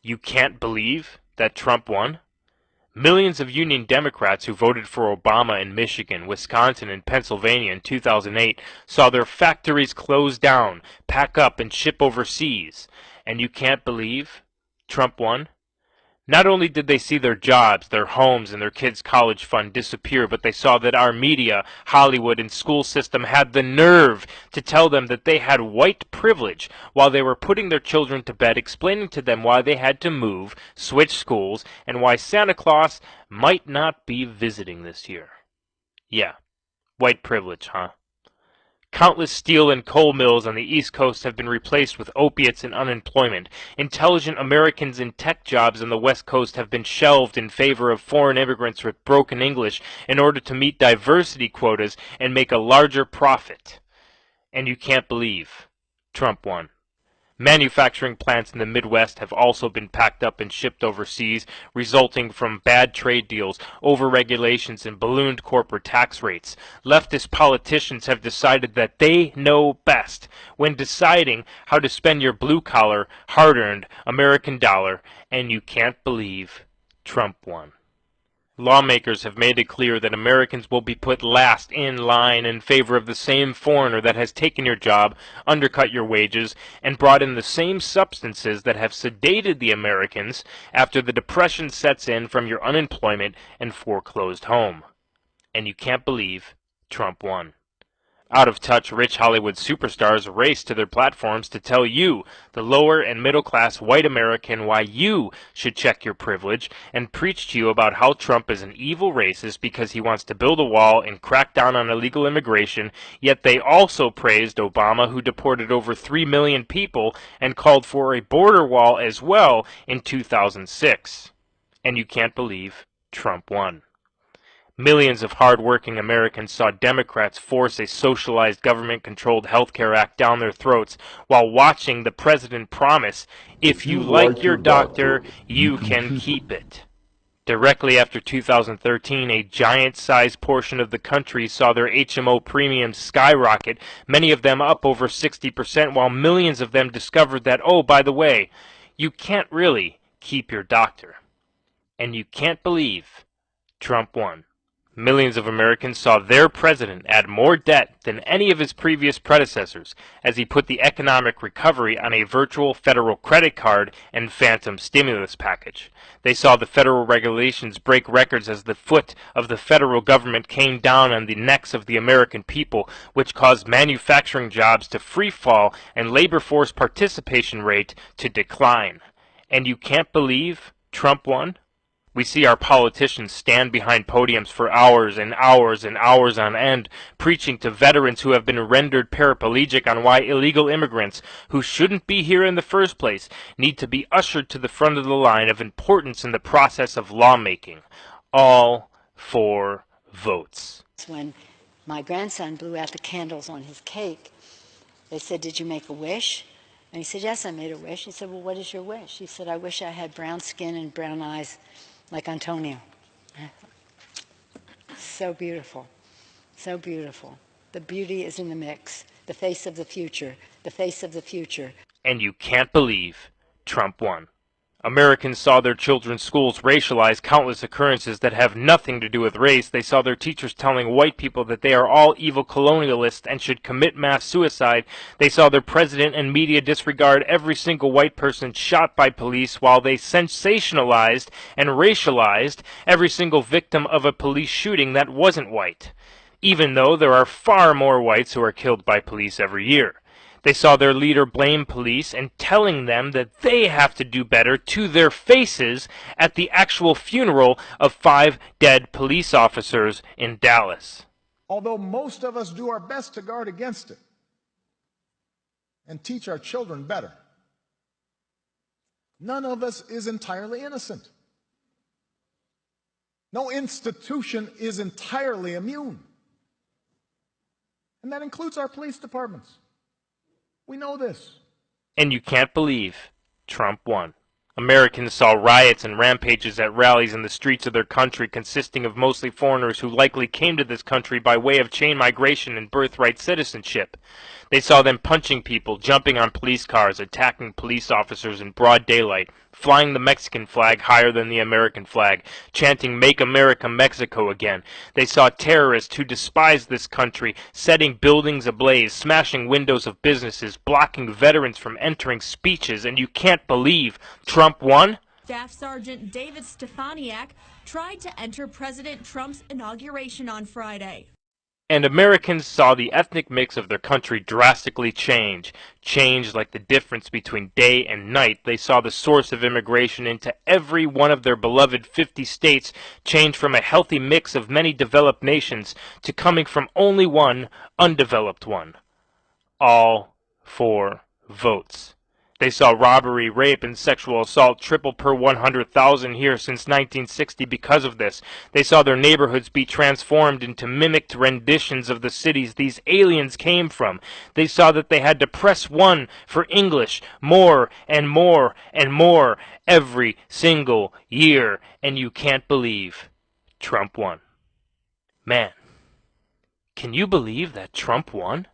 You can't believe that Trump won? Millions of Union Democrats who voted for Obama in Michigan, Wisconsin, and Pennsylvania in 2008 saw their factories close down, pack up, and ship overseas. And you can't believe Trump won? Not only did they see their jobs, their homes, and their kids' college fund disappear, but they saw that our media, Hollywood, and school system had the nerve to tell them that they had white privilege while they were putting their children to bed, explaining to them why they had to move, switch schools, and why Santa Claus might not be visiting this year. Yeah, white privilege, huh? Countless steel and coal mills on the East Coast have been replaced with opiates and unemployment. Intelligent Americans in tech jobs on the West Coast have been shelved in favor of foreign immigrants with broken English in order to meet diversity quotas and make a larger profit. And you can't believe Trump won. Manufacturing plants in the Midwest have also been packed up and shipped overseas, resulting from bad trade deals, overregulations, and ballooned corporate tax rates. Leftist politicians have decided that they know best when deciding how to spend your blue-collar, hard-earned American dollar, and you can't believe Trump won. Lawmakers have made it clear that Americans will be put last in line in favor of the same foreigner that has taken your job, undercut your wages, and brought in the same substances that have sedated the Americans after the depression sets in from your unemployment and foreclosed home. And you can't believe Trump won. Out-of-touch rich Hollywood superstars race to their platforms to tell you, the lower and middle-class white American, why you should check your privilege and preach to you about how Trump is an evil racist because he wants to build a wall and crack down on illegal immigration, yet they also praised Obama, who deported over 3 million people and called for a border wall as well in 2006. And you can't believe Trump won. Millions of hard-working Americans saw Democrats force a socialized government-controlled health care act down their throats while watching the president promise, if you like your doctor, you can keep it. Directly after 2013, a giant-sized portion of the country saw their HMO premiums skyrocket, many of them up over 60%, while millions of them discovered that, oh, by the way, you can't really keep your doctor. And you can't believe Trump won. Millions of Americans saw their president add more debt than any of his previous predecessors as he put the economic recovery on a virtual federal credit card and phantom stimulus package. They saw the federal regulations break records as the foot of the federal government came down on the necks of the American people, which caused manufacturing jobs to free fall and labor force participation rate to decline. And you can't believe Trump won? We see our politicians stand behind podiums for hours and hours and hours on end, preaching to veterans who have been rendered paraplegic on why illegal immigrants, who shouldn't be here in the first place, need to be ushered to the front of the line of importance in the process of lawmaking. All for votes. When my grandson blew out the candles on his cake, they said, "Did you make a wish?" And he said, "Yes, I made a wish." He said, "Well, what is your wish?" He said, "I wish I had brown skin and brown eyes like Antonio." So beautiful. So beautiful. The beauty is in the mix. The face of the future. The face of the future. And you can't believe Trump won. Americans saw their children's schools racialize countless occurrences that have nothing to do with race. They saw their teachers telling white people that they are all evil colonialists and should commit mass suicide. They saw their president and media disregard every single white person shot by police while they sensationalized and racialized every single victim of a police shooting that wasn't white, even though there are far more whites who are killed by police every year. They saw their leader blame police and telling them that they have to do better to their faces at the actual funeral of 5 dead police officers in Dallas. Although most of us do our best to guard against it and teach our children better, none of us is entirely innocent. No institution is entirely immune. And that includes our police departments. We know this. And you can't believe Trump won. Americans saw riots and rampages at rallies in the streets of their country consisting of mostly foreigners who likely came to this country by way of chain migration and birthright citizenship. They saw them punching people, jumping on police cars, attacking police officers in broad daylight, flying the Mexican flag higher than the American flag, chanting "Make America Mexico Again." They saw terrorists who despised this country setting buildings ablaze, smashing windows of businesses, blocking veterans from entering speeches, and you can't believe Trump won? Staff Sergeant David Stefaniak tried to enter President Trump's inauguration on Friday. And Americans saw the ethnic mix of their country drastically change like the difference between day and night. They saw the source of immigration into every one of their beloved 50 states change from a healthy mix of many developed nations to coming from only one undeveloped one. All for votes. They saw robbery, rape, and sexual assault triple per 100,000 here since 1960 because of this. They saw their neighborhoods be transformed into mimicked renditions of the cities these aliens came from. They saw that they had to press 1 for English more and more and more every single year. And you can't believe Trump won. Man, can you believe that Trump won?